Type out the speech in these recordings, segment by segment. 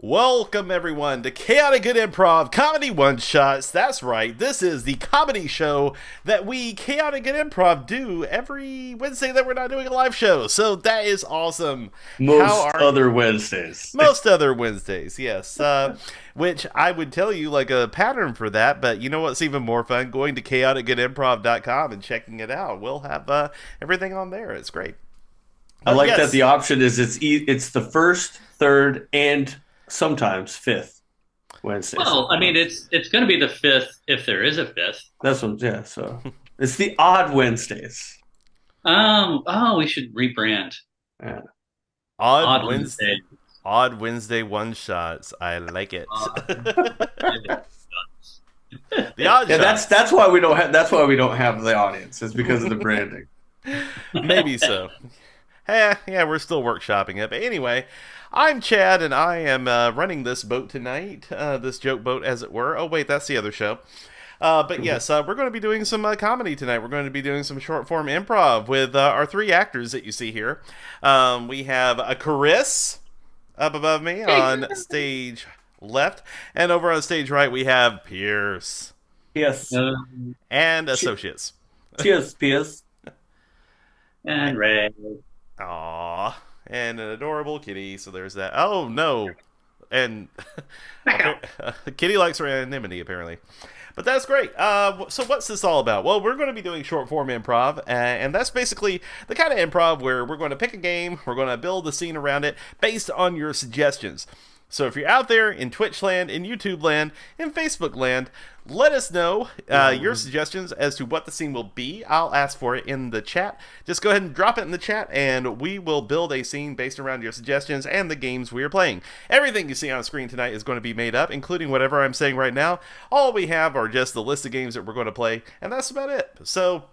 Welcome, everyone, to Chaotic Good Improv Comedy One-Shots. That's right, this is the comedy show that we, Chaotic Good Improv, do every Wednesday that we're not doing a live show. So that is awesome. Most other Wednesdays, yes. Which I would tell you like a pattern for that, but you know what's even more fun? Going to chaoticgoodimprov.com and checking it out. We'll have everything on there. It's great. I like that the option is it's the first, third, and sometimes fifth Wednesday. Well, I mean, it's going to be the fifth if there is a fifth. That's what, yeah. So it's the odd Wednesdays. We should rebrand. Yeah. Odd Wednesday. Odd Wednesday one-shots. I like it. The odd shots. That's why we don't have the audience. It's because of the branding. Maybe so. Yeah, we're still workshopping it. But anyway, I'm Chad, and I am running this boat tonight, this joke boat, as it were. Oh, wait, that's the other show. But yes, we're going to be doing some comedy tonight. We're going to be doing some short-form improv with our three actors that you see here. We have Chris up above me on stage left. And over on stage right, we have Pierce Yes. and associates. Cheers, Pierce. And Ray. Aww. And an adorable kitty, so there's that. Oh, no. And Kitty likes her anonymity, apparently. But that's great. So what's this all about? Well, we're going to be doing short form improv, and that's basically the kind of improv where we're going to pick a game, we're going to build a scene around it based on your suggestions. So if you're out there in Twitch land, in YouTube land, in Facebook land, let us know your suggestions as to what the scene will be. I'll ask for it in the chat. Just go ahead and drop it in the chat, and we will build a scene based around your suggestions and the games we are playing. Everything you see on screen tonight is going to be made up, including whatever I'm saying right now. All we have are just the list of games that we're going to play, and that's about it. So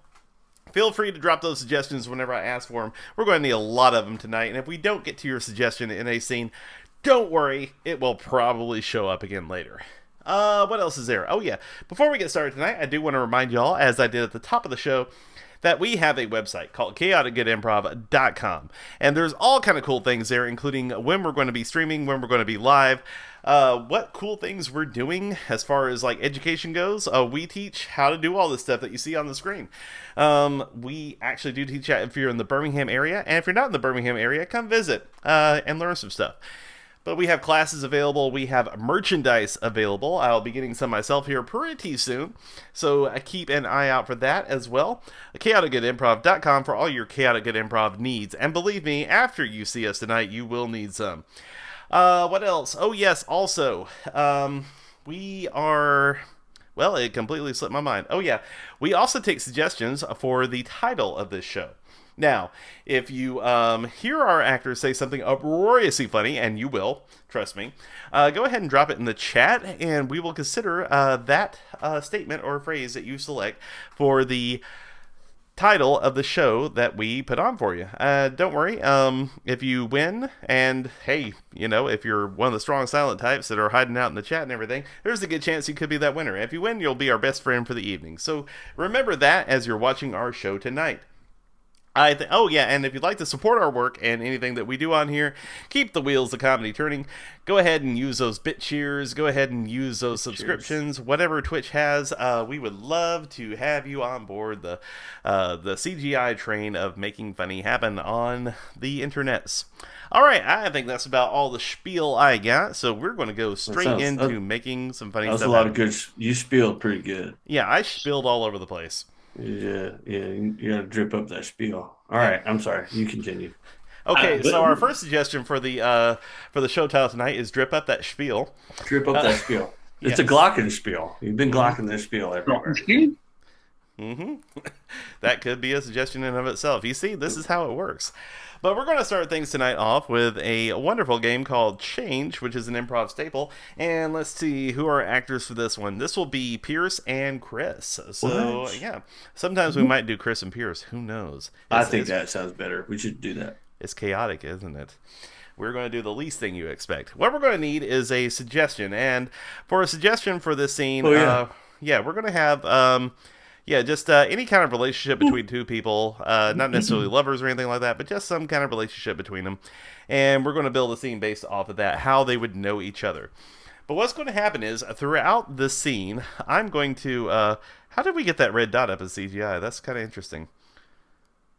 feel free to drop those suggestions whenever I ask for them. We're going to need a lot of them tonight, and if we don't get to your suggestion in a scene, don't worry, it will probably show up again later. What else is there? Oh yeah, before we get started tonight, I do want to remind y'all, as I did at the top of the show, that we have a website called chaoticgoodimprov.com, and there's all kind of cool things there, including when we're going to be streaming, when we're going to be live, what cool things we're doing as far as like education goes. We teach how to do all this stuff that you see on the screen. We actually do teach that if you're in the Birmingham area, and if you're not in the Birmingham area, come visit and learn some stuff. But we have classes available, we have merchandise available. I'll be getting some myself here pretty soon, so keep an eye out for that as well. chaoticgoodimprov.com for all your Chaotic Good Improv needs. And believe me, after you see us tonight, you will need some. What else? Oh yes, also, we are... Well, it completely slipped my mind. Oh yeah, we also take suggestions for the title of this show. Now, if you hear our actors say something uproariously funny, and you will, trust me, go ahead and drop it in the chat, and we will consider that statement or phrase that you select for the title of the show that we put on for you. Don't worry, if you win, and hey, you know, if you're one of the strong silent types that are hiding out in the chat and everything, there's a good chance you could be that winner. If you win, you'll be our best friend for the evening. So remember that as you're watching our show tonight. Oh yeah, and if you'd like to support our work and anything that we do on here, keep the wheels of comedy turning, go ahead and use those bit cheers, go ahead and use those subscriptions, whatever Twitch has. We would love to have you on board the CGI train of making funny happen on the internets. Alright, I think that's about all the spiel I got, so we're going to go straight into making some funny stuff. That was a lot of good, you spieled pretty good. Yeah, I spilled all over the place. Yeah, you gotta drip up that spiel. All right, I'm sorry. You continue. Okay, so our first suggestion for the show title tonight is drip up that spiel. Drip up that spiel. It's a glockenspiel. You've been glocking this spiel everywhere. Mm-hmm. That could be a suggestion in and of itself. You see, this is how it works. But we're going to start things tonight off with a wonderful game called Change, which is an improv staple. And let's see who are actors for this one. This will be Pierce and Chris. So, yeah. Sometimes we might do Chris and Pierce. Who knows? I think that sounds better. We should do that. It's chaotic, isn't it? We're going to do the least thing you expect. What we're going to need is a suggestion. And for a suggestion for this scene, we're going to have... just any kind of relationship between two people, not necessarily lovers or anything like that, but just some kind of relationship between them. And we're going to build a scene based off of that, how they would know each other. But what's going to happen is, throughout the scene, I'm going to... how did we get that red dot up as CGI? That's kind of interesting.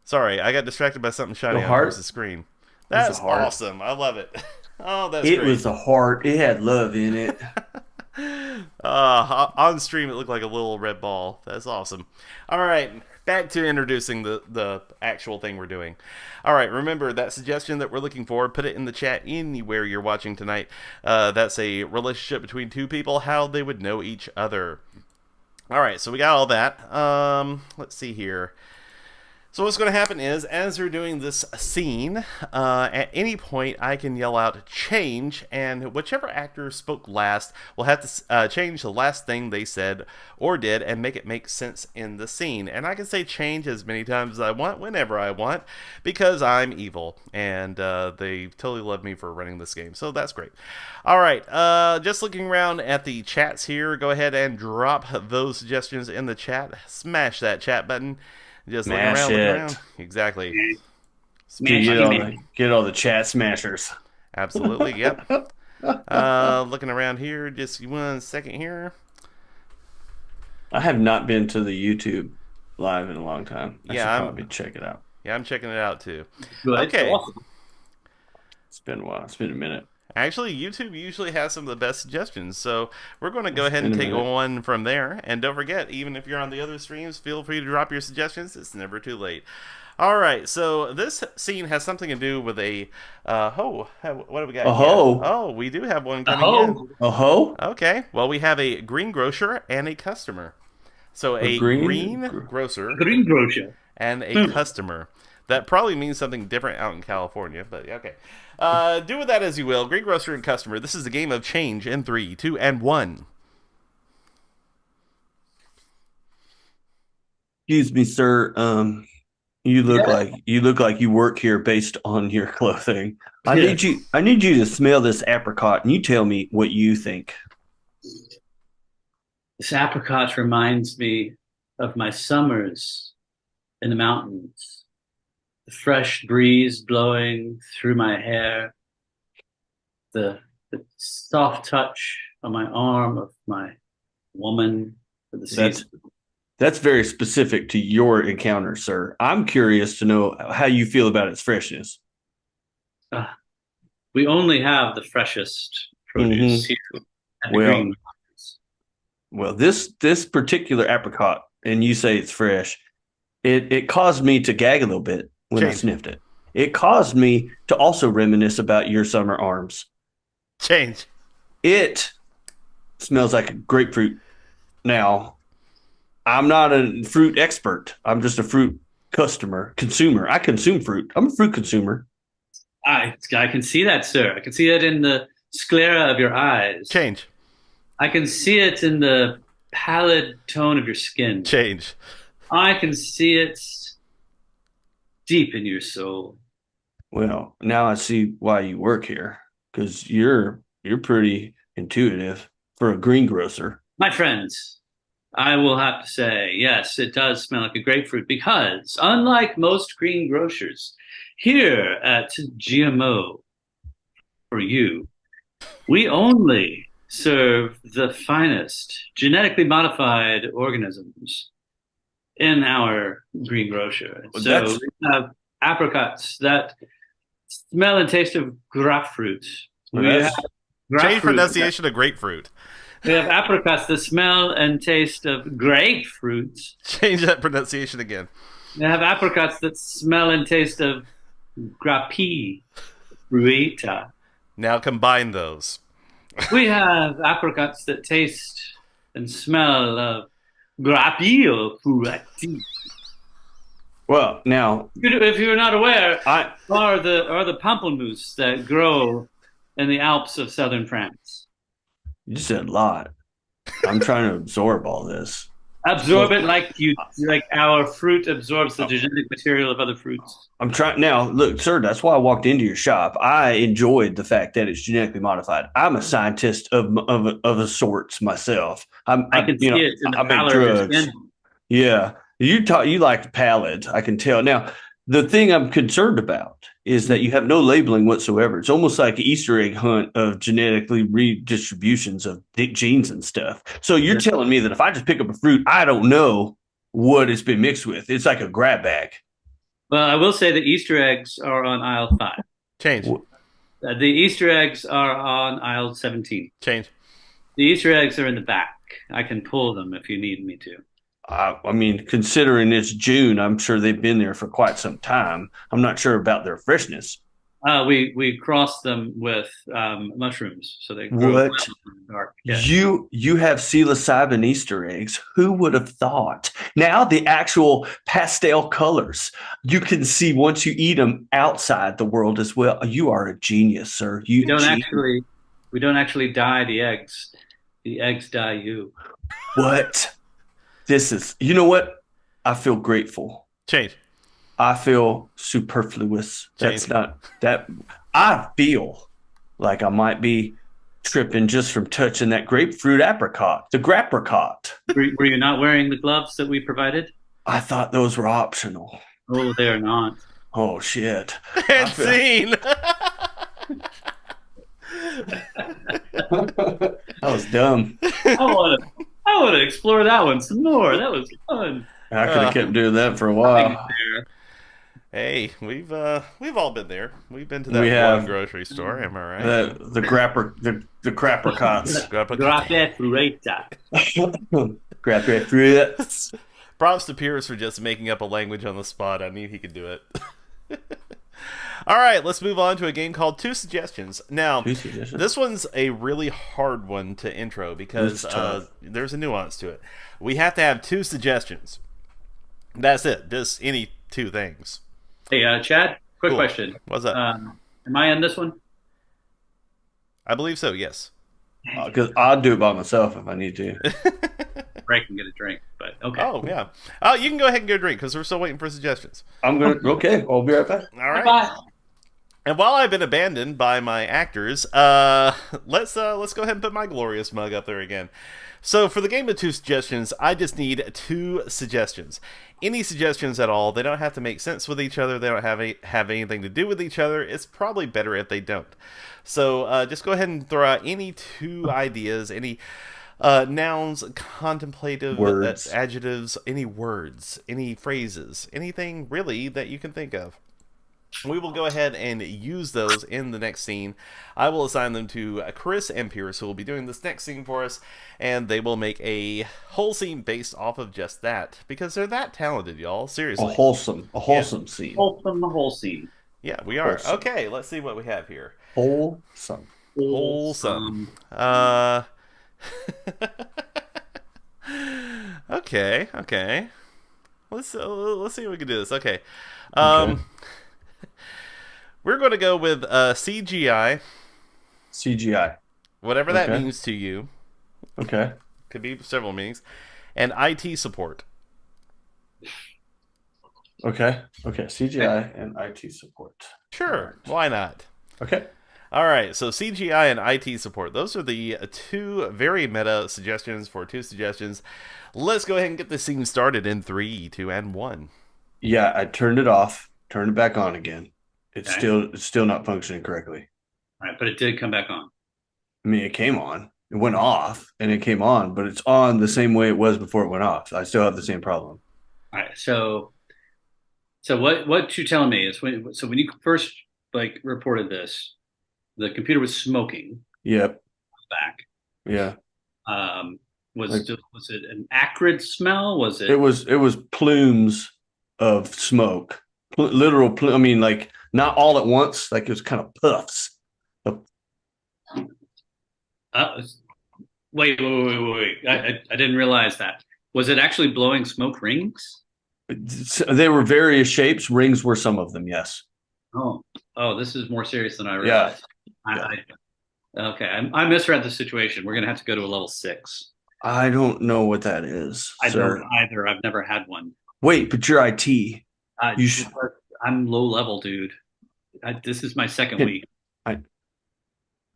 Sorry, I got distracted by something shiny on the screen. That's awesome. I love it. Oh, that's great. It was a heart. It had love in it. On stream it looked like a little red ball. That's awesome. Alright, back to introducing the actual thing we're doing. Alright, remember that suggestion that we're looking for, put it in the chat anywhere you're watching tonight. That's a relationship between two people, how they would know each other. Alright, so we got all that. Let's see here. So what's going to happen is, as we're doing this scene, at any point I can yell out change, and whichever actor spoke last will have to change the last thing they said or did and make it make sense in the scene. And I can say change as many times as I want, whenever I want, because I'm evil, and they totally love me for running this game, so that's great. Alright, just looking around at the chats here, go ahead and drop those suggestions in the chat. Smash that chat button. Just look around. Exactly. Get all the chat smashers. Absolutely, yep. Looking around here, just 1 second here. I have not been to the YouTube live in a long time. I Yeah, should probably check it out. I'm checking it out too. Good. Okay. Awesome. It's been a while. It's been a minute. Actually, YouTube usually has some of the best suggestions, so we're going to go It's ahead been and a take minute. one from there. And don't forget, even if you're on the other streams, feel free to drop your suggestions. It's never too late. All right, so this scene has something to do with a what do we got A here? hoe. Oh, we do have one coming Oh, A hoe? in. Okay, well, we have a greengrocer and a customer. So A a greengrocer greengrocer. and a customer. That probably means something different out in California, but okay. Do with that as you will. Greengrocer and customer. This is a game of change in 3, 2, and 1. Excuse me, sir. You look like you work here based on your clothing. I need you to smell this apricot and you tell me what you think. This apricot reminds me of my summers in the mountains. The fresh breeze blowing through my hair, the soft touch on my arm of my woman for the season. That's very specific to your encounter, sir. I'm curious to know how you feel about its freshness. We only have the freshest produce here at the Well, Green. Well, this particular apricot, and you say it's fresh, it caused me to gag a little bit when I sniffed it. It caused me to also reminisce about your summer arms. Change. It smells like a grapefruit. Now, I'm not a fruit expert. I'm just a fruit consumer. I consume fruit. I'm a fruit consumer. I can see that, sir. I can see it in the sclera of your eyes. Change. I can see it in the pallid tone of your skin. Change. I can see it deep in your soul. Well, now I see why you work here, because you're pretty intuitive for a greengrocer. My friends, I will have to say, yes, it does smell like a grapefruit because, unlike most greengrocers, here at GMO for you, we only serve the finest genetically modified organisms in our greengrocer. Well, so we have apricots that smell and taste of grapefruit. We have Change pronunciation of grapefruit. We have apricots that smell and taste of grapefruit. Change that pronunciation again. We have apricots that smell and taste of grappy fruita. Now combine those. We have apricots that taste and smell of grappillo frutti. Well, now, If you're not aware, are the pamplemousse that grow in the Alps of southern France. you said a lot. I'm trying to absorb all this. Absorb it like our fruit absorbs the genetic material of other fruits. I'm trying now. Look, sir, that's why I walked into your shop. I enjoyed the fact that it's genetically modified. I'm a scientist of a sorts myself. I can see it in the pallor of your skin. Yeah, you like pallid. I can tell. Now, the thing I'm concerned about is that you have no labeling whatsoever. It's almost like an Easter egg hunt of genetically redistributions of genes and stuff. So you're telling me that if I just pick up a fruit, I don't know what it's been mixed with. It's like a grab bag. Well, I will say the Easter eggs are on aisle 5. Change. The Easter eggs are on aisle 17. Change. The Easter eggs are in the back. I can pull them if you need me to. I mean, considering it's June, I'm sure they've been there for quite some time. I'm not sure about their freshness. We cross them with mushrooms, so they grow well in the dark. Yeah. You have psilocybin Easter eggs. Who would have thought? Now the actual pastel colors you can see once you eat them outside the world as well. You are a genius, sir. We don't actually dye the eggs. The eggs dye you. What? This is, you know what? I feel grateful. Change. I feel superfluous. That's not that. I feel like I might be tripping just from touching that grapefruit apricot, the grapricot. Were you not wearing the gloves that we provided? I thought those were optional. Oh, they're not. Oh, shit. And scene. That was dumb. I want to explore that one some more. That was fun. I could have kept doing that for a Nothing while. there. Hey, we've all been there. We've been to We that one have grocery store. Am I right? the grapper, the crapper cots. Grape frita. Grapper fruits. Props to Pierce for just making up a language on the spot. I knew he could do it. All right, let's move on to a game called Two Suggestions. Now, this one's a really hard one to intro because there's a nuance to it. We have to have two suggestions. That's it. Just any two things. Hey, Chad, quick Cool. question. What's up? Am I on this one? I believe so, yes. Because I'll do it by myself if I need to. Break and get a drink, but okay. Oh, yeah. Oh, you can go ahead and get a drink because we're still waiting for suggestions. Okay, I'll be right back. All right. Bye. And while I've been abandoned by my actors, let's go ahead and put my glorious mug up there again. So for the game of two suggestions, I just need two suggestions. Any suggestions at all. They don't have to make sense with each other. They don't have anything to do with each other. It's probably better if they don't. So just go ahead and throw out any two ideas, any nouns, contemplative Words. adjectives, any words, any phrases, anything really that you can think of. We will go ahead and use those in the next scene. I will assign them to Chris and Pierce, who will be doing this next scene for us, and they will make a whole scene based off of just that, because they're that talented, y'all. Seriously. A wholesome scene. Wholesome, the whole scene. Yeah, we are. Wholesome. Okay, let's see what we have here. Wholesome. Wholesome. Okay. Let's see if we can do this. Okay. Okay. We're going to go with CGI, CGI. whatever that Okay. means to you. Okay. Could be several meanings. And IT support. Okay. CGI and IT support. Sure, why not? Okay. All right, so CGI and IT support. Those are the two very meta suggestions for two suggestions. Let's go ahead and get this scene started in 3, 2, and 1. Yeah, I turned it off, turned it back on again. It's Okay. still not functioning correctly. All right, but it did come back on. I mean, it came on, it went off, and it came on, but it's on the same way it was before it went off. I still have the same problem. All right, so what you're telling me is when you first reported this, the computer was smoking Yep. back. Yeah. Was it an acrid smell? Was it? It was plumes of smoke, literal. I mean, like not all at once. Like it was kind of puffs. Wait! I didn't realize that. Was it actually blowing smoke rings? They were various shapes. Rings were some of them. Yes. Oh, this is more serious than I realized. Okay, I misread the situation. We're gonna have to go to a level 6. I don't know what that is. I sir. don't either. I've never had one. Wait, but you're IT. You should. I'm low level, dude. This is my second week.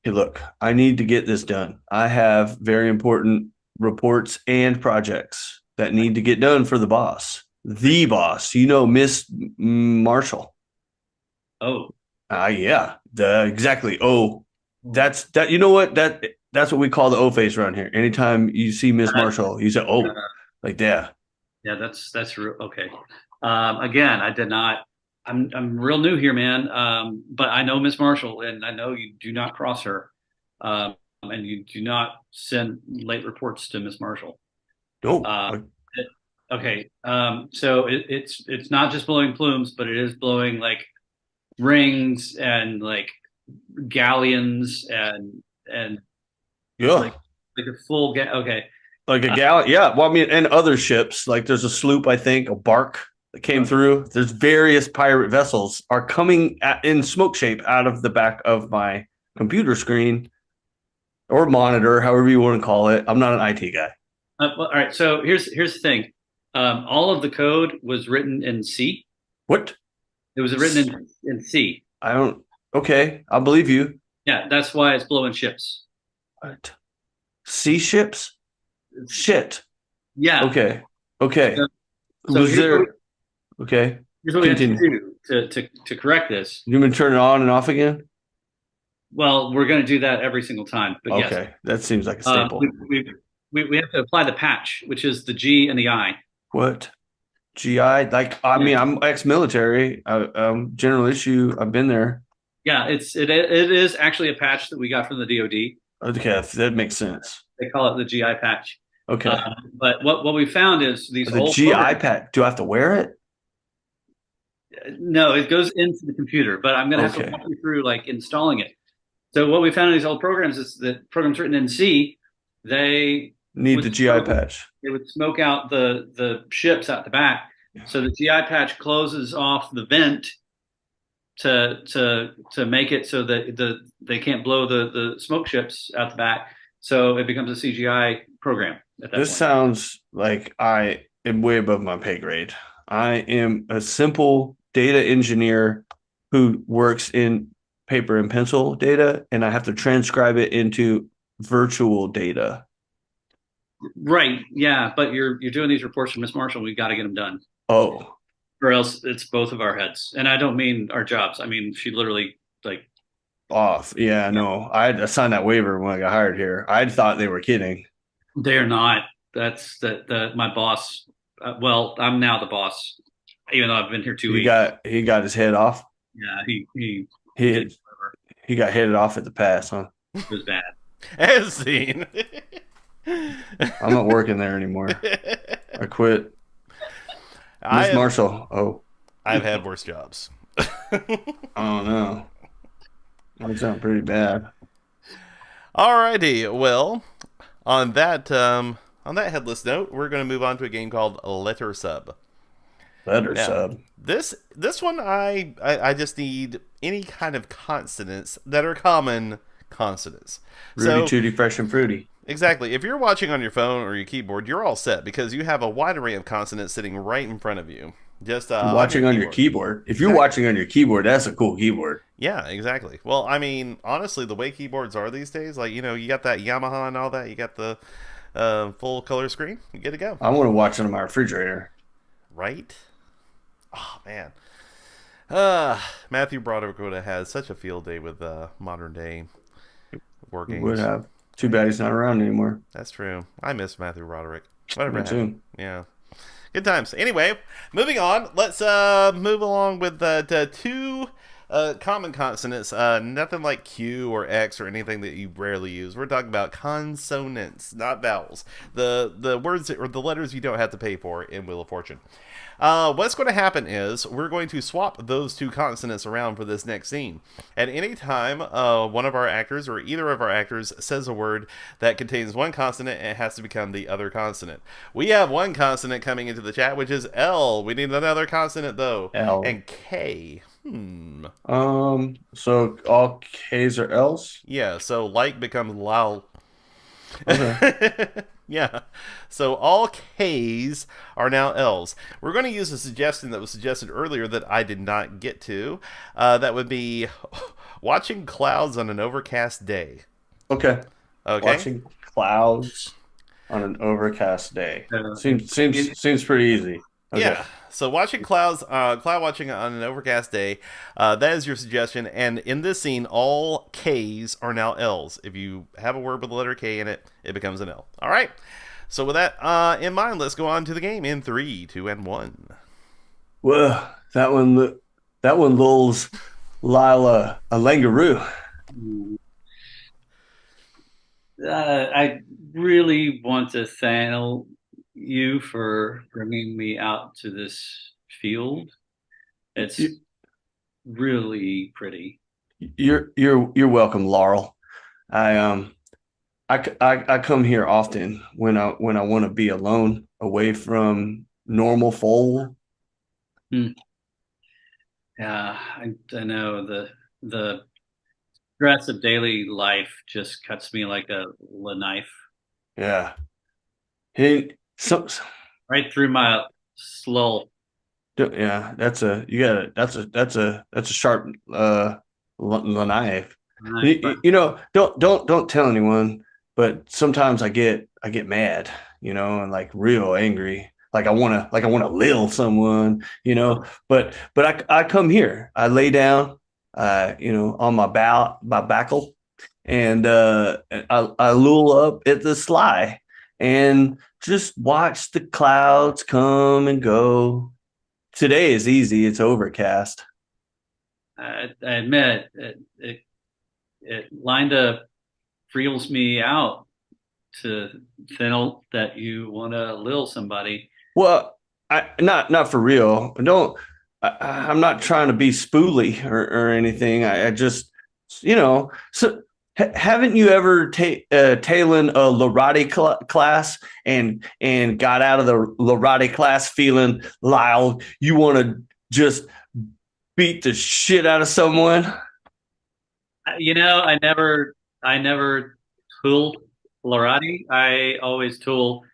Hey, look, I need to get this done. I have very important reports and projects that need to get done for the boss. The boss, Miss Marshall. Oh, Yeah, exactly. Oh, that's that. You know what? That's what we call the O face around here. Anytime you see Miss Marshall, you say, "Oh," like that. yeah, that's real. Okay. Again, I did not. I'm real new here, man. But I know Miss Marshall, and I know you do not cross her, and you do not send late reports to Miss Marshall. No. Okay. So it's not just blowing plumes, but it is blowing like rings and like galleons and Yeah. like a full okay. Like a gallon. Yeah. Well, I mean, and other ships. Like there's a sloop, I think, a bark that came through. There's various pirate vessels are coming in smoke shape out of the back of my computer screen or monitor, however you want to call it. I'm not an IT guy. Well, all right. So here's the thing. All of the code was written in C. What? It was written in C. I don't. Okay, I believe you. Yeah, that's why it's blowing ships. What? Sea ships? Shit. Yeah. Okay. So Was there? Okay. Here's what we have to do to correct this. You mean turn it on and off again? Well, we're going to do that every single time, but yes. Okay, that seems like a Uh, staple. we have to apply the patch, which is the G and the I. What? GI? Like, I mean, I'm ex-military. General issue. I've been there. Yeah, it is actually a patch that we got from the DoD. Okay, that makes sense. They call it the GI patch. Okay. But what we found is these The old GI pad. Do I have to wear it? No, it goes into the computer, but I'm going to have to walk you through like installing it. So what we found in these old programs is that programs written in C, they need the GI patch. They would smoke out the ships out the back. So the GI patch closes off the vent to make it so that they can't blow the smoke ships out the back. So it becomes a CGI program at that This point. sounds like I am way above my pay grade. I am a simple data engineer who works in paper and pencil data, and I have to transcribe it into virtual data. Right. Yeah. But you're doing these reports for Miss Marshall. We've got to get them done. Oh. Or else it's both of our heads. And I don't mean our jobs. I mean, she literally like off. Yeah, no. I signed that waiver when I got hired here. I thought they were kidding. They're not. That's my boss. Well, I'm now the boss, even though I've been here 2 weeks. He got his head off. Yeah, he got headed off at the pass, huh? It was bad. As seen. I'm not working there anymore. I quit. Miss Marshall. Oh, I've had worse jobs. Oh no, that sounds pretty bad. Alrighty, well, on that headless note, we're going to move on to a game called Letter Sub. Sub. This one, I just need any kind of consonants that are common consonants. Rudy, Tooty, Fresh and Fruity. Exactly. If you're watching on your phone or your keyboard, you're all set because you have a wide array of consonants sitting right in front of you. Just watching on your keyboard. If you're watching on your keyboard, that's a cool keyboard. Yeah, exactly. Well, I mean, honestly, the way keyboards are these days, like, you know, you got that Yamaha and all that. You got the full color screen. You good to go. I want to watch it on my refrigerator. Right? Oh, man. Matthew Broderick would have had such a field day with modern day war games. Would have. Too bad he's not around anymore. That's true. I miss Matthew Broderick. Whatever Me too. Yeah. Good times. Anyway, moving on. Let's move along with two common consonants. Nothing like Q or X or anything that you rarely use. We're talking about consonants, not vowels. The words or the letters you don't have to pay for in Wheel of Fortune. What's going to happen is we're going to swap those two consonants around for this next scene. At any time, one of our actors or either of our actors says a word that contains one consonant and it has to become the other consonant. We have one consonant coming into the chat, which is L. We need another consonant, though. L. And K. So all K's are L's? Yeah, so like becomes lal. Okay. Yeah. So all K's are now L's. We're going to use a suggestion that was suggested earlier that I did not get to. That would be watching clouds on an overcast day. Okay. Okay. Watching clouds on an overcast day. Seems pretty easy. Okay. Yeah. So watching cloud watching on an overcast day, that is your suggestion. And in this scene, all K's are now L's. If you have a word with the letter K in it, it becomes an L. All right. So with that in mind, let's go on to the game in 3, 2, and 1. Well, that one lulls Lila a langaroo. I really want to thank you for bringing me out to this field. It's really pretty. You're welcome, Laurel. I come here often when I want to be alone, away from normal folk. Yeah, I know the stress of daily life just cuts me like a knife. Yeah. Hey, right through my slull. Yeah, that's a sharp knife. You know, don't tell anyone, but sometimes I get mad, you know, and like real angry. Like I wanna lill someone, you know, but I come here, I lay down, on my backle, and I lull up at the sly and just watch the clouds come and go. Today is easy. It's overcast. I admit it lined up freels me out to feel that you want to lil somebody. Well, I not for real. Don't. I'm not trying to be spooly or anything. I just, so haven't you ever taken a Lorati class and got out of the Lorati class feeling like you want to just beat the shit out of someone? I never tool Larati. I always tool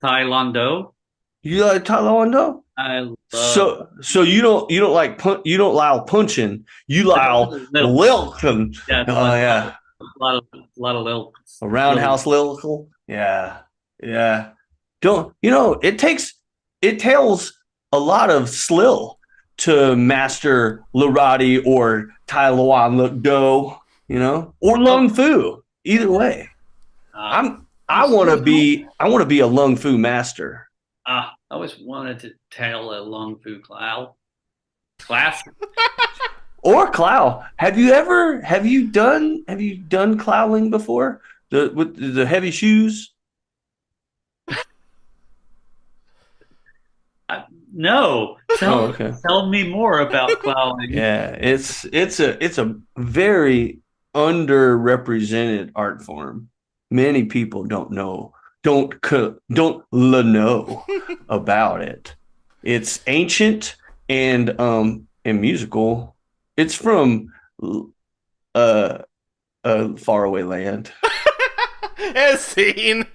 Thailand. You like Taekwondo? I love So you don't like you don't allow punching. You allow little, lilting. yeah, Oh yeah, a lot of little a roundhouse lilical. Yeah, yeah. Don't it tells a lot of slill to master Lorati or Tai Luan Do, or Lung Fu. Either way, I want to be a Lung Fu master. I always wanted to tail a Long Fu class. Or clow. Have you done clowing before? With the heavy shoes? No, Okay. tell me more about clowning. Yeah, it's a very underrepresented art form. Many people don't know about it. It's ancient and musical. It's from uh a faraway land. As seen.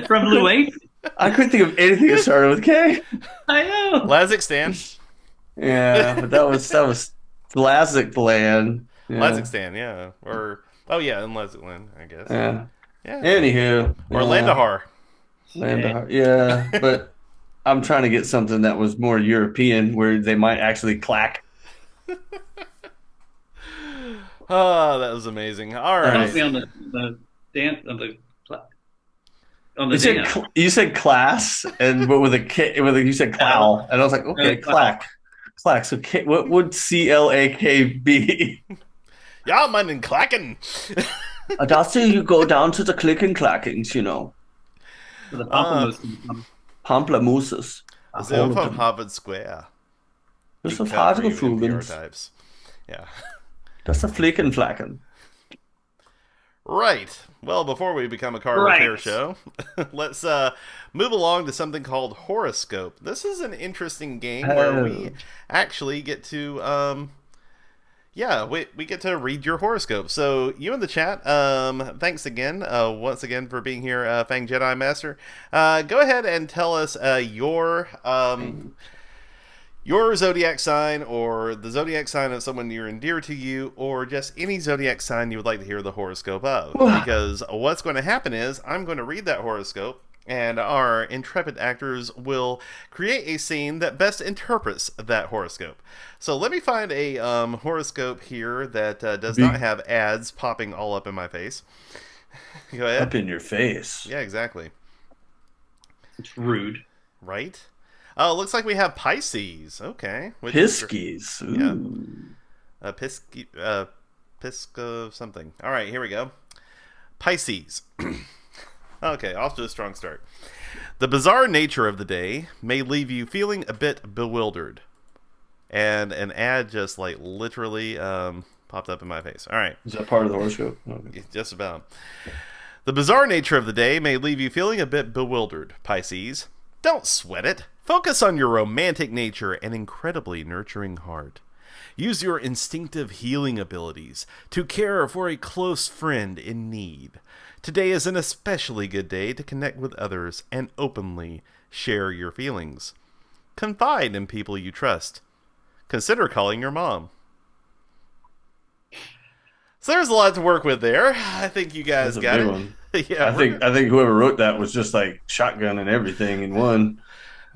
From Louis. I couldn't think of anything that started with K. I know. Kazakhstan. Yeah, but that was classic land. Yeah. Kazakhstan, yeah. Or, oh yeah, in Leslie, I guess. Yeah. Yeah. Anywho. Or yeah. Landahar. Landahar. Yeah, but I'm trying to get something that was more European where they might actually clack. Oh, that was amazing. All right. Help me on the dance on the You said class, and but with a K, you said clow, and I was like, okay, clack. So what would CLAK be? Ja, meinen Klacken. That's how you go down to the click and clackings, The pamplemousse. Pamplemousses. So from Harvard Square. Das ist Deep cut harte for you Vogels. NPR types. Yeah. Das ist flicken flacken. Right. Well, before we become a car repair show, let's move along to something called Horoscope. This is an interesting game where we actually get to, we get to read your horoscope. So you in the chat, thanks again, once again for being here, Fang Jedi Master. Go ahead and tell us your zodiac sign, or the zodiac sign of someone near and dear to you, or just any zodiac sign you would like to hear the horoscope of. Because what's going to happen is I'm going to read that horoscope, and our intrepid actors will create a scene that best interprets that horoscope. So let me find a horoscope here that does not have ads popping all up in my face. Go ahead. Up in your face. Yeah, exactly. It's rude. Right? Oh, it looks like we have Pisces. Okay. Piskies. Ooh. Yeah. Pisco something. All right, here we go. Pisces. Okay, off to a strong start. The bizarre nature of the day may leave you feeling a bit bewildered. And an ad just like literally popped up in my face. All right. Is that part of the horoscope? Okay. Just about. The bizarre nature of the day may leave you feeling a bit bewildered, Pisces. Don't sweat it. Focus on your romantic nature and incredibly nurturing heart. Use your instinctive healing abilities to care for a close friend in need. Today is an especially good day to connect with others and openly share your feelings. Confide in people you trust. Consider calling your mom. So there's a lot to work with there. I think you guys got it. Yeah, I think whoever wrote that was just like shotgun and everything in one.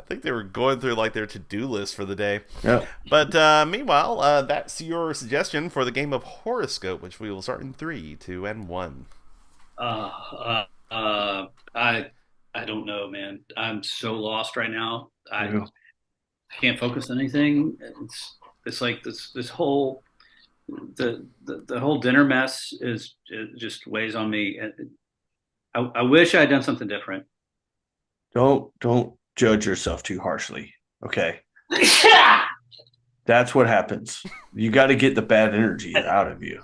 I think they were going through like their to-do list for the day. Yeah. But meanwhile, that's your suggestion for the game of Horoscope, which we will start in 3, 2, and 1. I don't know, man. I'm so lost right now. I Yeah. can't focus on anything. It's like this whole the whole dinner mess is it just weighs on me. I wish I had done something different. Don't judge yourself too harshly. Okay. That's what happens. You got to get the bad energy out of you.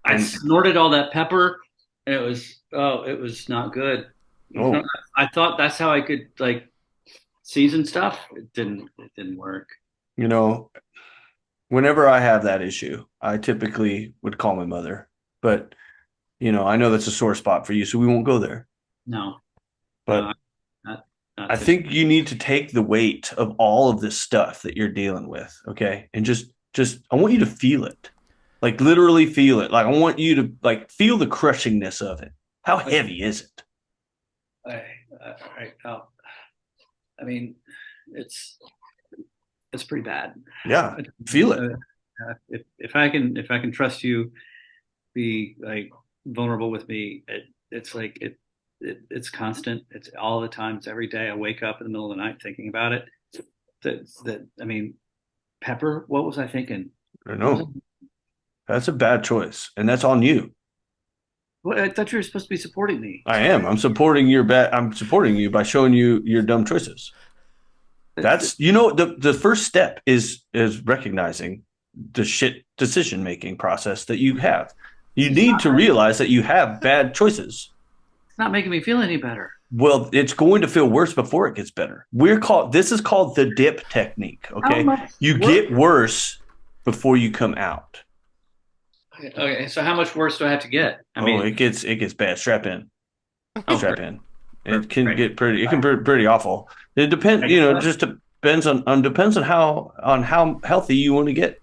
I snorted all that pepper, and it was not good. Oh. I thought that's how I could like season stuff. It didn't work. You know, whenever I have that issue, I typically would call my mother. But, I know that's a sore spot for you, so we won't go there. No, But not I think you need to take the weight of all of this stuff that you're dealing with, okay? And just I want you to feel it. Like literally feel it. Like I want you to like feel the crushingness of it. How heavy is it? I mean, it's pretty bad. Yeah, feel it. If I can trust you, be like vulnerable with me, it's like it's constant. It's all the time. It's every day. I wake up in the middle of the night thinking about it. I mean, pepper. What was I thinking? I know. That's a bad choice, and that's on you. Well, I thought you were supposed to be supporting me. I am. I'm supporting I'm supporting you by showing you your dumb choices. That's the first step is recognizing the shit decision making process that you have. You need to realize that you have bad choices. It's not making me feel any better. Well, it's going to feel worse before it gets better. This is called the dip technique. Okay, you get worse before you come out. Okay, so how much worse do I have to get? I mean, it gets bad. Strap in. Strap in. It can Right. get pretty. It can be pretty awful. It depends. It just depends on how healthy you want to get.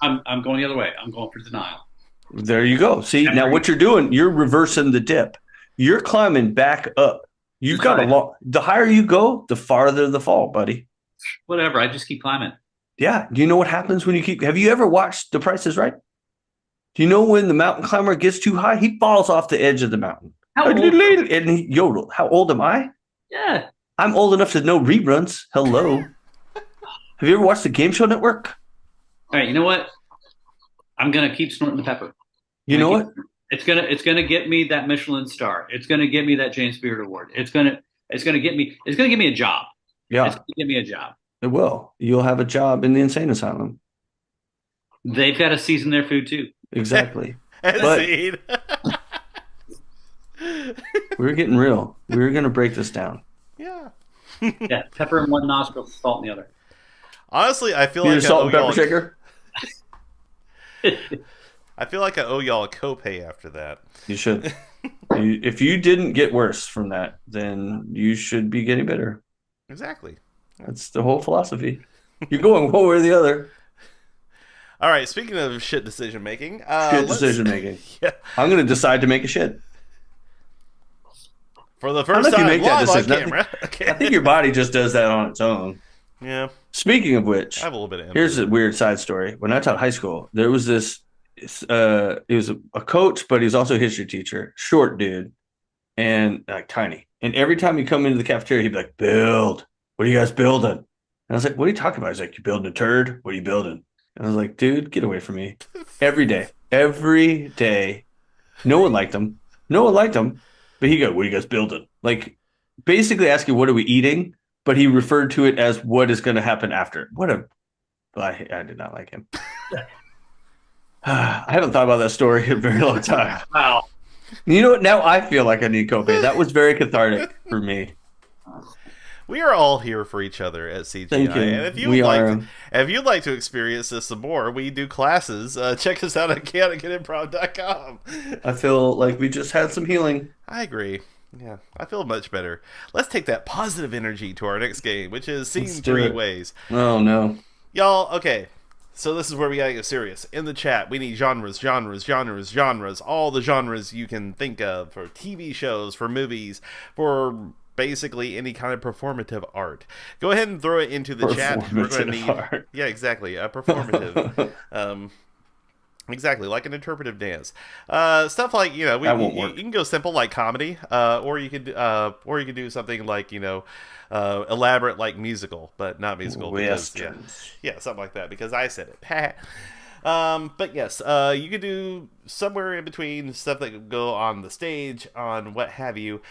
I'm going the other way. I'm going for denial. There you go. See, now what you're doing, you're reversing the dip. You're climbing back up. You've got the higher you go, the farther the fall, buddy. Whatever. I just keep climbing. Yeah. Do you know what happens when have you ever watched The Price is Right? Do you know when the mountain climber gets too high, he falls off the edge of the mountain? How old? And he yodeled. How old am I? Yeah. I'm old enough to know reruns. Hello. Have you ever watched the Game Show Network? All right. You know what? I'm gonna keep snorting the pepper. You know what? It's gonna get me that Michelin star. It's gonna get me that James Beard Award. It's gonna get me a job. Yeah. It's gonna get me a job. It will. You'll have a job in the insane asylum. They've got to season their food too. Exactly. But We're getting real. We're going to break this down. yeah. Yeah, pepper in one nostril, salt in the other. Honestly, I feel Need like a salt and pepper shaker? I feel like I owe y'all a copay after that. You should. If you didn't get worse from that, then you should be getting better. Exactly. That's the whole philosophy. You're going one way or the other. All right. Speaking of shit decision making, Shit decision making. Yeah. I'm going to decide to make a shit. For the I don't first know if you time make that live on decision. camera. Okay. I think your body just does that on its own. Yeah. Speaking of which, I have a little bit of here's a weird side story. When I taught high school, there was this. He was a coach, but he was also a history teacher. Short dude, and tiny. And every time he'd come into the cafeteria, he'd be like, "Build. What are you guys building?" And I was like, "What are you talking about?" He's like, "You building a turd? What are you building?" And I was like, "Dude, get away from me." Every day. No one liked him. But he go, "What are you guys building?" Like, basically asking, "What are we eating?" But he referred to it as what is going to happen after. I did not like him. I haven't thought about that story in a very long time. Wow. You know what? Now I feel like I need copay. That was very cathartic for me. We are all here for each other at CGI. Thank you. And if you'd like to experience this some more, we do classes. Check us out at chaoticandimprov.com. I feel like we just had some healing. I agree. Yeah, I feel much better. Let's take that positive energy to our next game, which is seen Let's do 3 it. ways. Oh, no. Y'all, okay. So this is where we gotta get serious. In the chat, we need genres. All the genres you can think of for TV shows, for movies, for basically any kind of performative art. Go ahead and throw it into the chat. We're going to need, art. yeah, exactly, a performative. Exactly, like an interpretive dance. Stuff like, That won't work. you can go simple like comedy, or you could do something like, elaborate like musical, but not musical because Westerns. yeah, something like that because I said it. But yes, you could do somewhere in between stuff that could go on the stage, on what have you.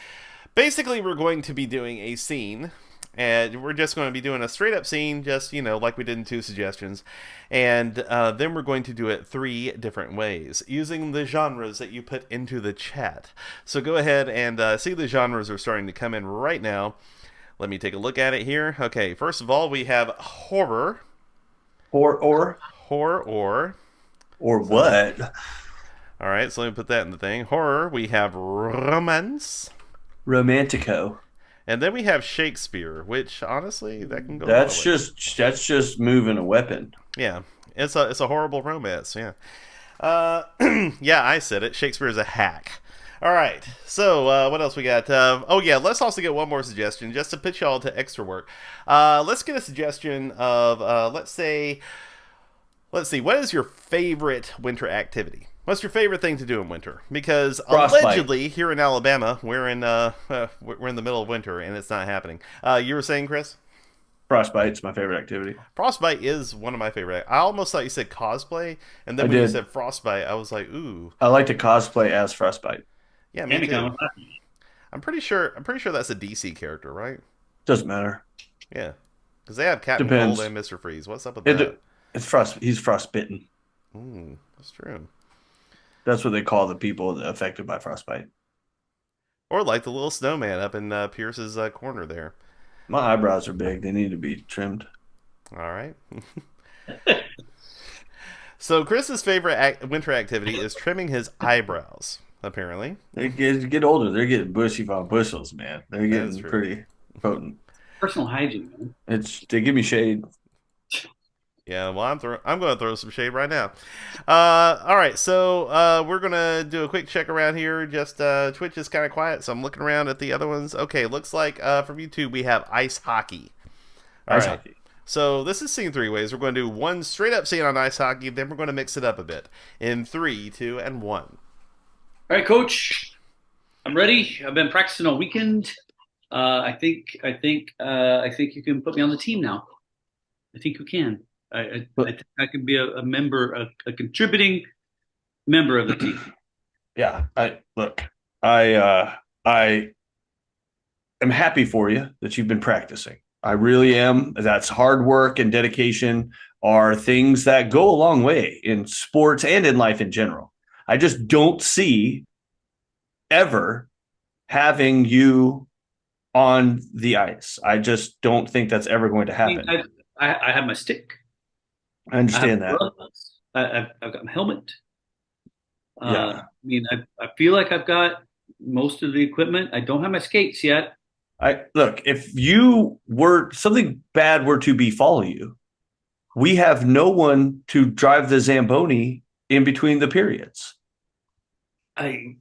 Basically, we're going to be doing a scene, and we're just going to be doing a straight up scene, just, like we did in 2 suggestions. And then we're going to do it 3 different ways, using the genres that you put into the chat. So go ahead and see the genres are starting to come in right now. Let me take a look at it here. Okay, first of all, we have horror. Or what? All right, so let me put that in the thing. Horror, we have romance. Romantico. And then we have Shakespeare, which honestly, that can go. That's just moving a weapon. Yeah, it's a horrible romance. Yeah, yeah, I said it. Shakespeare's a hack. All right, so what else we got? Oh yeah, let's also get one more suggestion just to put y'all to extra work. Let's get a suggestion of let's see, what is your favorite winter activity? What's your favorite thing to do in winter? Because Frostbite. allegedly here in Alabama, we're in the middle of winter and it's not happening. You were saying, Chris? Frostbite's my favorite activity. Frostbite is one of my favorite. I almost thought you said cosplay, and then when you said frostbite, I was like, ooh. I like to cosplay as Frostbite. Yeah, me too. I'm pretty sure that's a DC character, right? Doesn't matter. Yeah, because they have Captain Depends. Cold and Mr. Freeze. What's up with that? It's He's frostbitten. That's true. That's what they call the people affected by frostbite. Or like the little snowman up in Pierce's corner there. My eyebrows are big. They need to be trimmed. All right. So Chris's favorite winter activity is trimming his eyebrows, apparently. They get older. They're getting bushy by bushels, man. They're getting pretty potent. Personal hygiene, man. They give me shade. Yeah, well, I'm going to throw some shade right now. All right, so we're going to do a quick check around here. Just Twitch is kind of quiet, so I'm looking around at the other ones. Okay, looks like from YouTube we have ice hockey. All right. Hockey. So this is seen 3 ways. We're going to do one straight up scene on ice hockey, then we're going to mix it up a bit in 3, 2, and 1. All right, Coach. I'm ready. I've been practicing all weekend. I think you can put me on the team now. I think you can. I think I can be a member, a contributing member of the team. Yeah, I am happy for you that you've been practicing. I really am. That's hard work and dedication are things that go a long way in sports and in life in general. I just don't see ever having you on the ice. I just don't think that's ever going to happen. I have my stick. I understand that. I've got my helmet. Yeah. I feel like I've got most of the equipment. I don't have my skates yet. Look, if something bad were to befall you, we have no one to drive the Zamboni in between the periods. Okay,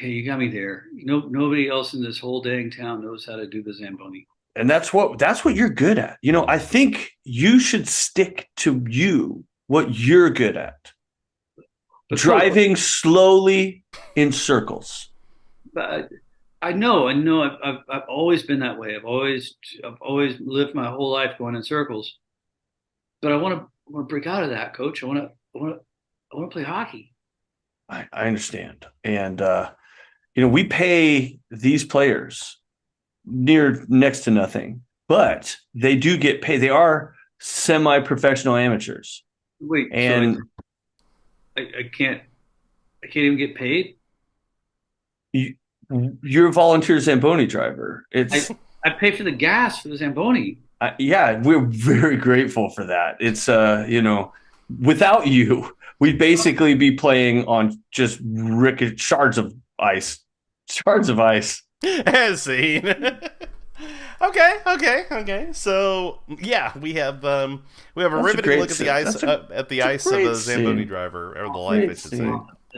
you got me there. Nobody else in this whole dang town knows how to do the Zamboni. And that's what you're good at. I think you should stick to what you're good at. Driving slowly in circles. But I know. I've always been that way. I've always lived my whole life going in circles. But I want to break out of that, Coach. I want to play hockey. I understand, and we pay these players next to nothing, but they do get paid. They are semi-professional amateurs. Wait, and so I can't even get paid. You're a volunteer Zamboni driver. I pay for the gas for the Zamboni. Yeah, we're very grateful for that. It's without you, we'd basically be playing on just shards of ice. As seen. Okay. So yeah, we have a riveting look at the ice of the Zamboni driver, or the life, I should say.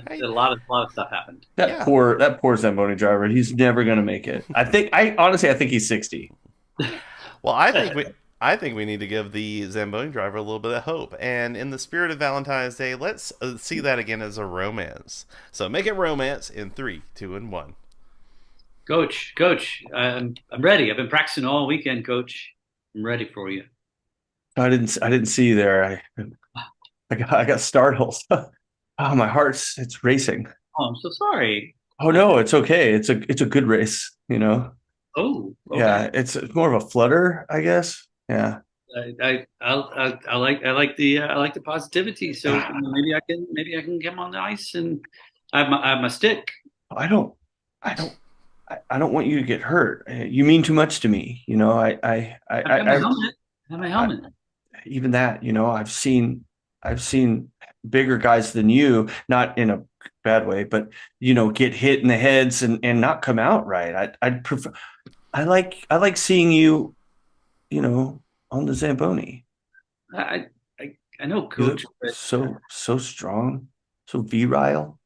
Hey, A lot of stuff happened. Yeah. That poor Zamboni driver. He's never gonna make it. I think he's 60. well, I think we need to give the Zamboni driver a little bit of hope. And in the spirit of Valentine's Day, let's see that again as a romance. So make it romance in 3, 2, and 1. Coach, I'm ready. I've been practicing all weekend, Coach. I'm ready for you. I didn't see you there. I got startled. Oh, my heart's it's racing. Oh, I'm so sorry. Oh no, it's okay. It's a good race, you know. Oh, okay. Yeah, it's more of a flutter, I guess. Yeah. I like the positivity. So maybe I can get on the ice and I have my stick. I don't I don't I don't want you to get hurt. You mean too much to me. You know, I've got my helmet. I have my helmet. even that, you know, I've seen bigger guys than you, not in a bad way, but you know, get hit in the heads and not come out right. I'd prefer I like seeing you, you know, on the Zamboni. I I know, You Coach. look But so strong, so virile.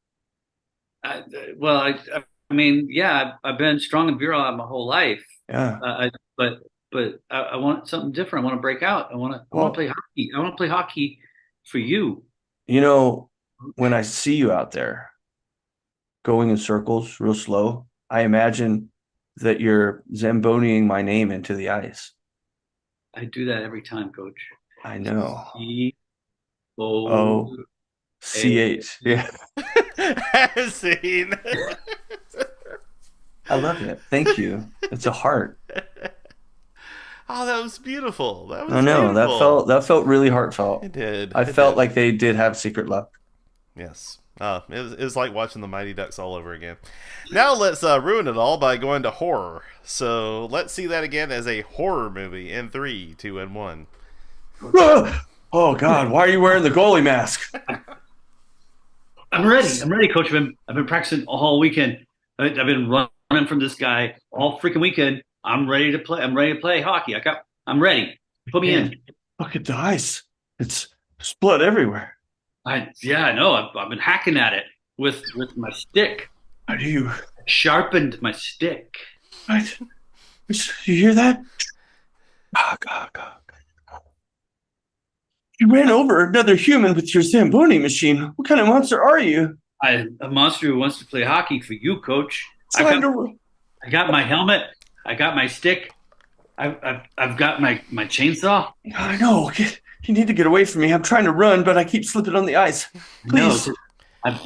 I, well, I mean, yeah, I've been strong and virile my whole life. Yeah. I, but I want something different. I want to break out. I want to Well, play hockey. I want to play hockey for you. you know, when I see you out there going in circles real slow, I imagine that you're Zamboniing my name into the ice. I do that every time, Coach. I know. C O Oh, A. CH. Yeah. Scene. I love it. Thank you. It's a heart. Oh, that was beautiful. That was I know. beautiful. That felt really heartfelt. It did. I It felt did. like they did have secret love. Yes. It was like watching the Mighty Ducks all over again. Now let's ruin it all by going to horror. So let's see that again as a horror movie in 3, 2, and 1. Oh God, why are you wearing the goalie mask? I'm ready. I'm ready, Coach. I've been practicing all weekend. I've been running from this guy all freaking weekend. I'm ready to play. I'm ready to play hockey. I'm ready. Put me in. Look at the ice. It's blood everywhere. I know. I've been hacking at it with my stick. How do you Sharpened my stick. what? You hear that? God. You ran over another human with your Zamboni machine. What kind of monster are you? A monster who wants to play hockey for you, Coach. Trying to I got my helmet. I got my stick. I've got my chainsaw. I know. You need to get away from me. I'm trying to run, but I keep slipping on the ice. Please. No,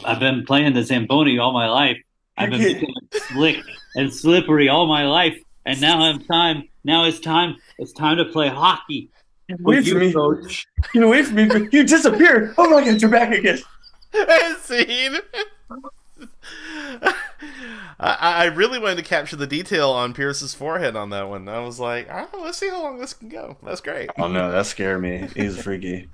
I've been playing the Zamboni all my life. I've been Okay. making it slick and slippery all my life, and now I'm time. Now it's time. It's time to play hockey. Get away With from you, me. Coach. Get away from me. You disappeared. Oh my God, you're back again. Scene. I really wanted to capture the detail on Pierce's forehead on that one. I was like, oh, let's see how long this can go. That's great. Oh no, that scared me. He's freaky.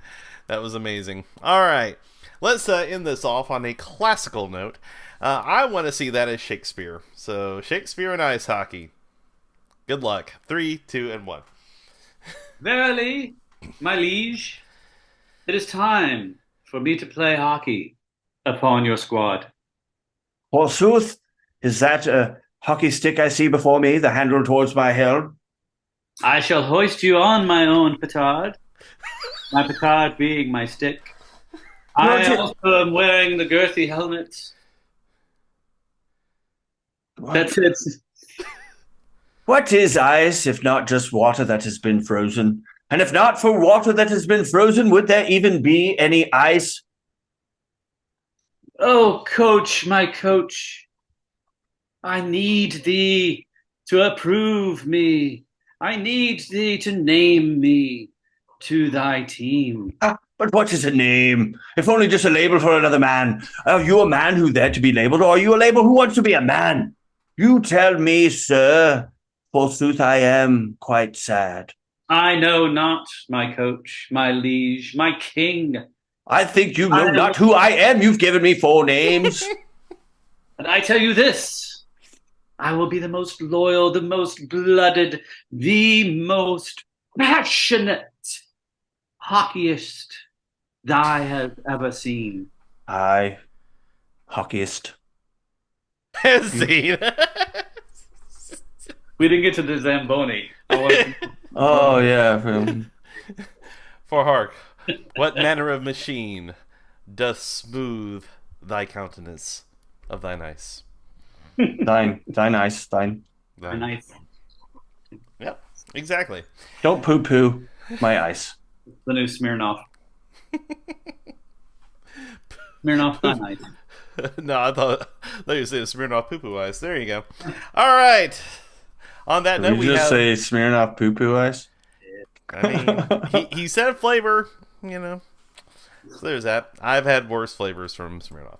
That was amazing. All right. Let's end this off on a classical note. I want to see that as Shakespeare. So, Shakespeare and ice hockey. Good luck. 3, 2, and 1. Verily, my liege, it is time for me to play hockey upon your squad. Forsooth, is that a hockey stick I see before me, the handle towards my helm? I shall hoist you on my own petard. My petard being my stick. I also am wearing the girthy helmet. That's it. What is ice if not just water that has been frozen? And if not for water that has been frozen, would there even be any ice? Oh, coach, my coach, I need thee to approve me. I need thee to name me to thy team. But what is a name? If only just a label for another man. Are you a man who there to be labeled, or are you a label who wants to be a man? You tell me, sir. Forsooth, I am quite sad. I know not, my coach, my liege, my king. I think you know not who I am. You've given me 4 names. And I tell you this, I will be the most loyal, the most blooded, the most passionate hockeyist thou have ever seen. Aye. Hockeyist. See, We didn't get to the Zamboni. I wanted Oh yeah. for hark, what manner of machine doth smooth thy countenance of thine ice? Thine ice, thine. Thine. nice. Yep, exactly. Don't poo poo my ice. The new Smirnoff. Smirnoff, not nice. No, I thought you were saying Smirnoff poo poo ice. There you go. All right. On that Did note, you we just have. say Smirnoff poo poo ice? I mean, he said flavor, you know. So there's that. I've had worse flavors from Smirnoff.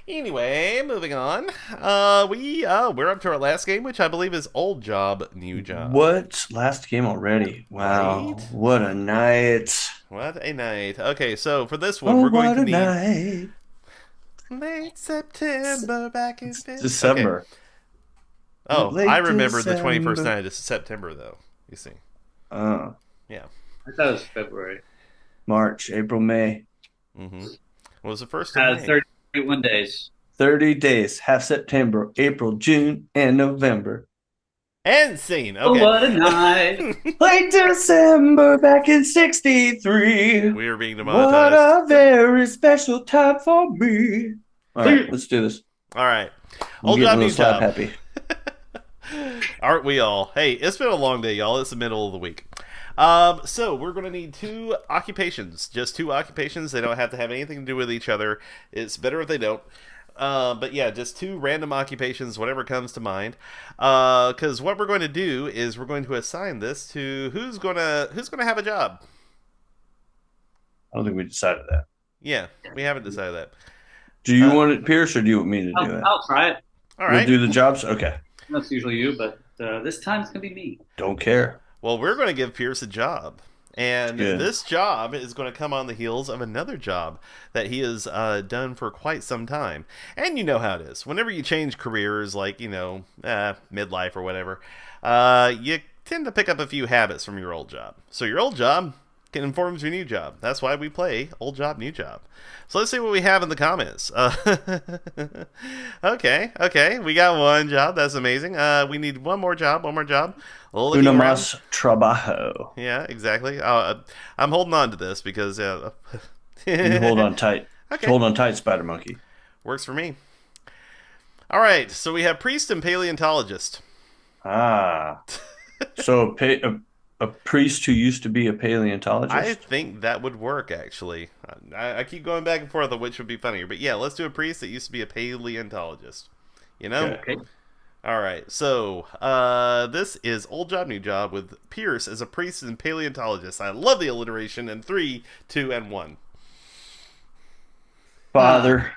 Anyway, moving on. We're up to our last game, which I believe is Old Job, New Job. What? Last game already? Wow. Right? What a night. What a night. Okay, so for this one, Oh, we're going what to a need night. late September back in December. Okay. Oh, Late I remember the December. 21st night of September, though. You see. Uh, Yeah. I thought it was February. March, April, May. Mm-hmm. What was the first of May? 31 days. 30 days. Half September, April, June, and November. And scene. Oh, Okay. what a night. Late December back in 63. We are being What demonetized. a very special time for me. All right, let's do this. All right. I'm Old getting a Job, New little slap Job. happy. Aren't we all? Hey, it's been a long day, y'all. It's the middle of the week. So we're going to need two occupations. Just two occupations. They don't have to have anything to do with each other. It's better if they don't. But yeah, just two random occupations, whatever comes to mind. Because what we're going to do is we're going to assign this to who's gonna have a job. I don't think we decided that. Yeah, we haven't decided that. Do you want it, Pierce, or do you want me to do it? I'll try it. All We'll right. do the jobs? Okay. That's usually you, but this time it's going to be me. Don't care. Well, we're going to give Pierce a job. And Good. this job is going to come on the heels of another job that he has done for quite some time. And you know how it is. Whenever you change careers, like, midlife or whatever, you tend to pick up a few habits from your old job. So your old job can inform your new job. That's why we play Old Job, New Job. So let's see what we have in the comments. Okay. We got one job. That's amazing. We need one more job. Looking Uno around. más trabajo. Yeah, exactly. I'm holding on to this because You hold on tight. Okay. Hold on tight, Spider Monkey. Works for me. All right, so we have priest and paleontologist. Ah. So a priest who used to be a paleontologist? I think that would work, actually. I keep going back and forth on which would be funnier, but yeah, let's do a priest that used to be a paleontologist. You know? Okay. All right, so this is Old Job, New Job with Pierce as a priest and paleontologist. I love the alliteration in 3, 2, and 1. Father,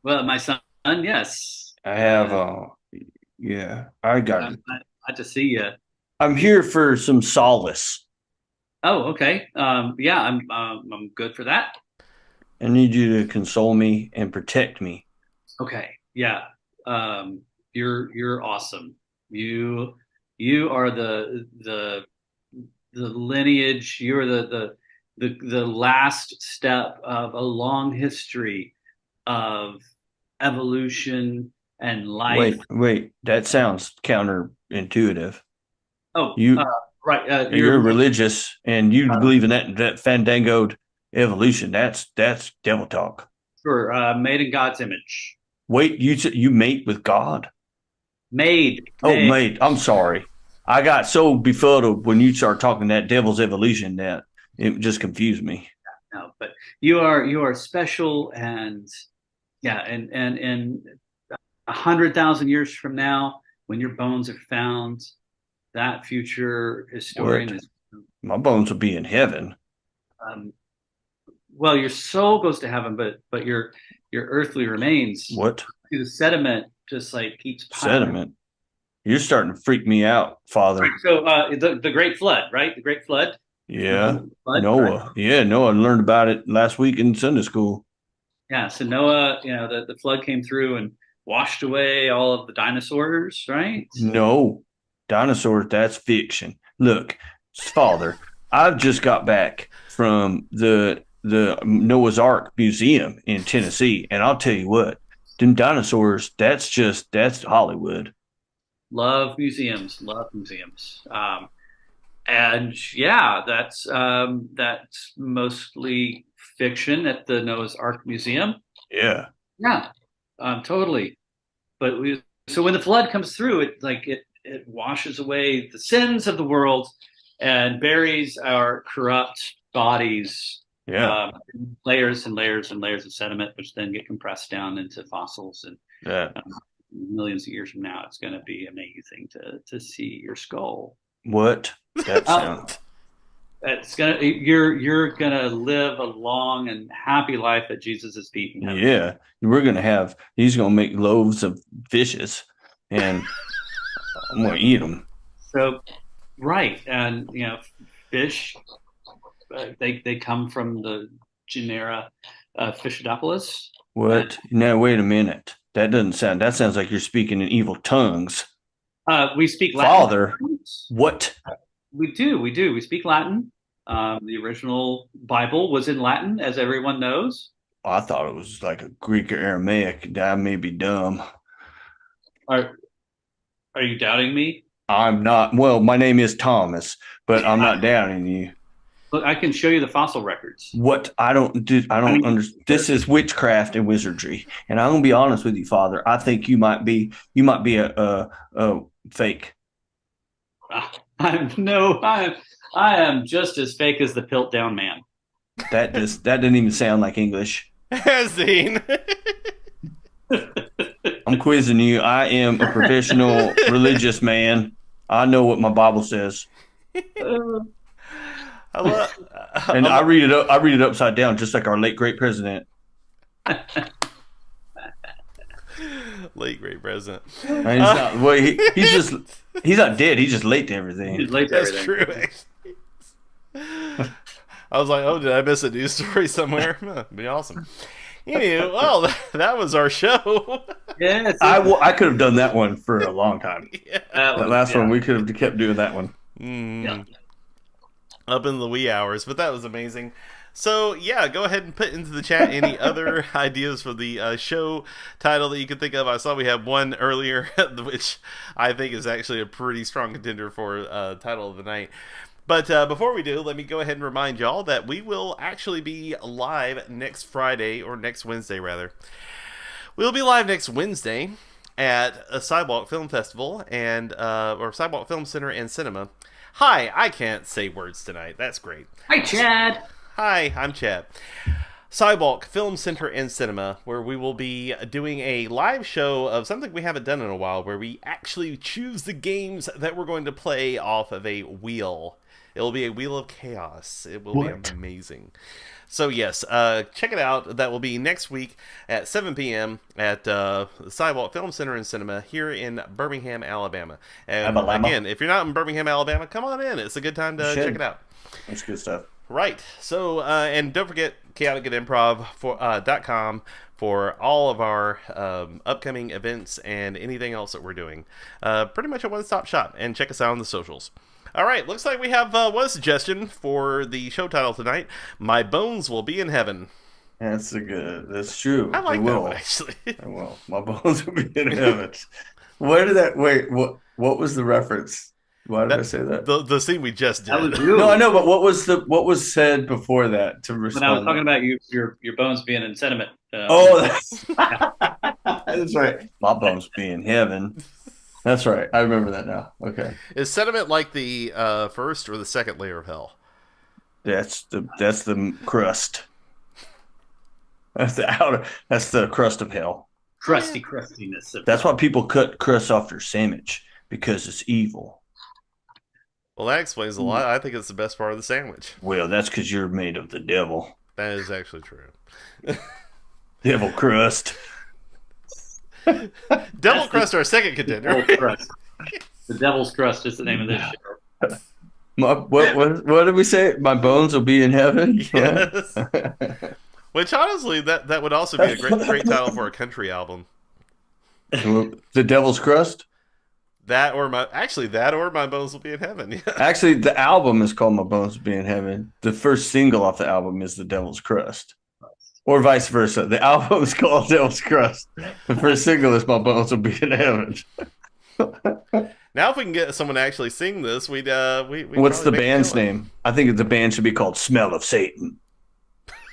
Well, my son, yes. I have, I got it. Glad to see you. I'm here for some solace. Oh, okay. Yeah, I'm good for that. I need you to console me and protect me. Okay. Yeah. You're awesome. You are the lineage. You're the last step of a long history of evolution and life. Wait. That sounds counterintuitive. Oh, You right. you're religious and you believe in that fandangoed evolution. That's devil talk. made in God's image. Wait, you mate with God? Made. Oh, mate. I'm sorry. I got so befuddled when you start talking that devil's evolution that it just confused me. No, but you are special, and yeah, and 100,000 years from now, when your bones are found, that future historian What? is. My bones will be in heaven. Well, your soul goes to heaven, but your earthly remains. What? The sediment just like keeps piling. Sediment? You're starting to freak me out, Father. Right, so the Great Flood, right? The Great Flood. Yeah. Flood, Noah. right? Yeah, Noah learned about it last week in Sunday school. Yeah. So Noah, the flood came through and washed away all of the dinosaurs, right? No. Dinosaurs, that's fiction. Look, Father, I've just got back from the Noah's Ark Museum in Tennessee, and I'll tell you what, Them dinosaurs, that's Hollywood. Love museums. Love museums. And yeah, that's mostly fiction at the Noah's Ark Museum. Yeah. Yeah, totally. But so when the flood comes through, it washes away the sins of the world and buries our corrupt bodies, Yeah. layers and layers and layers of sediment, which then get compressed down into fossils. And Yeah. millions of years from now, it's going to be amazing to see your skull. What? That sounds. You're gonna live a long and happy life at Jesus' feet in heaven. Yeah. He's going to make loaves of fishes and I'm going to eat them. So, right, and fish, they come from the genera Fishidopolis. What? Now, wait a minute. That sounds like you're speaking in evil tongues. We speak Latin. Father, what? We do. We speak Latin. The original Bible was in Latin, as everyone knows. I thought it was like a Greek or Aramaic. I may be dumb. Are you doubting me? I'm not. Well, my name is Thomas, but I'm not doubting you. Look, I can show you the fossil records. What? I don't understand. This is witchcraft and wizardry, and I'm gonna be honest with you, Father. I think you might be a fake. I am just as fake as the Piltdown Man. That didn't even sound like English. Zine. I'm quizzing you. I am a professional religious man. I know what my Bible says. And I read it up. I read it upside down, just like our late great president. Late great president. And he's not. Well, he's not dead. He's just late to everything. He's late to That's everything. true. I was like, oh, did I miss a news story somewhere? That'd be awesome. Anyway, well, that was our show. Yes, I could have done that one for a long time. Yeah. That last one, we could have kept doing that one. Yeah. Up in the wee hours, but that was amazing. So, yeah, go ahead and put into the chat any other ideas for the show title that you could think of. I saw we had one earlier, which I think is actually a pretty strong contender for title of the night. But before we do, let me go ahead and remind y'all that we will actually be live next Friday, or next Wednesday, rather. We'll be live next Wednesday at a Sidewalk Film Festival or Sidewalk Film Center and Cinema. Hi, I can't say words tonight. That's great. Hi, Chad. Hi, I'm Chad. Sidewalk Film Center and Cinema, where we will be doing a live show of something we haven't done in a while, where we actually choose the games that we're going to play off of a wheel. It will be a wheel of chaos. It will be amazing. So yes, check it out. That will be next week at 7 p.m. at the Sidewalk Film Center and Cinema here in Birmingham, Alabama. And again, if you're not in Birmingham, Alabama, come on in. It's a good time to check it out. That's good stuff. Right. So, and don't forget chaoticgoodimprov.com for all of our upcoming events and anything else that we're doing. Pretty much a one-stop shop. And check us out on the socials. All right. Looks like we have one suggestion for the show title tonight. My Bones Will Be in Heaven. That's that's true. I like that one, actually. Well, my bones will be in heaven. What was the reference? Why did I say that? The scene we just did. That was you. No, I know, but what was said before that to respond? When I was talking about your bones being in sediment. That's right. My bones be in heaven. That's right. I remember that now. Okay. Is sediment like the first or the second layer of hell? That's the crust. That's the outer. That's the crust of hell. Crustiness. That's why people cut crust off their sandwich, because it's evil. Well, that explains a lot. I think it's the best part of the sandwich. Well, that's because you're made of the devil. That is actually true. Devil crust. Devil crust, our second contender. The Devil's Crust is the name of this show. What did we say? My bones will be in heaven. Yes. Which honestly, that would also be a great title for a country album. The Devil's Crust. That or my bones will be in heaven. Yeah. Actually, the album is called My Bones Will Be in Heaven. The first single off the album is The Devil's Crust. Or vice versa. The album's called Devil's Crust. The first single is My Bones Will Be in Heaven. Now, if we can get someone to actually sing this, we'd What's the probably make a band's killing. name? I think the band should be called Smell of Satan.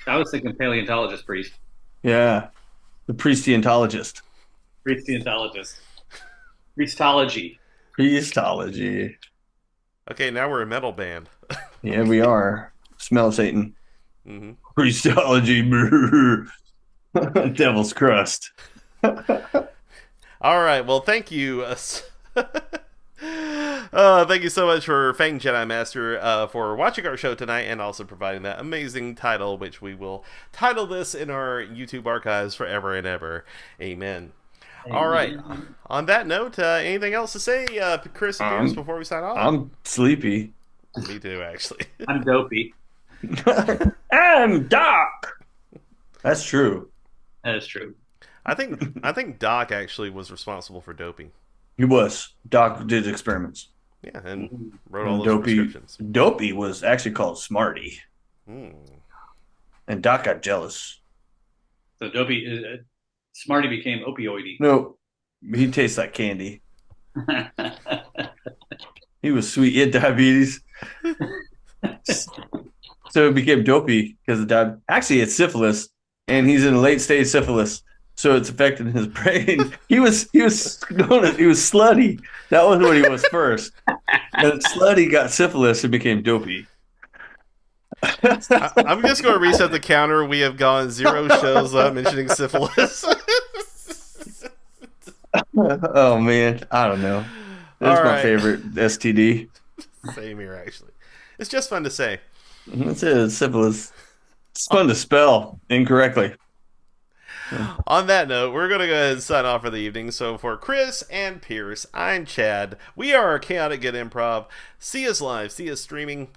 I was thinking paleontologist priest. Yeah. The Priestologist. Priestologist. Priestology. Priestology. Okay, now we're a metal band. Yeah, we are. Smell of Satan. Hmm. Priestology. Devil's Crust. All right. Well, thank you. Thank you so much for Fang Jedi Master for watching our show tonight and also providing that amazing title, which we will title this in our YouTube archives forever and ever. Amen. All right. On that note, anything else to say, Chris and Pierce, before we sign off? I'm sleepy. Me too, actually. I'm dopey. I'm Doc. That's true. That is true. I think Doc actually was responsible for Dopey. He was. Doc did experiments. Yeah, and wrote all those Dopey, prescriptions. Dopey was actually called Smarty. And Doc got jealous. So dopey, Smarty became opioidy. No, he tastes like candy. He was sweet. He had diabetes. So it became dopey because of diabetes. Actually, it's syphilis, and he's in a late stage syphilis. So it's affecting his brain. He was slutty. That was what he was first. And slutty got syphilis and became dopey. I'm just going to reset the counter. We have gone 0 shows without mentioning syphilis. Oh man, I don't know. That's All my right. favorite STD. Same here, actually. It's just fun to say. That's it. Syphilis. It's fun to spell incorrectly. On that note, we're going to go ahead and sign off for the evening. So for Chris and Pierce, I'm Chad. We are Chaotic Good Improv. See us live. See us streaming.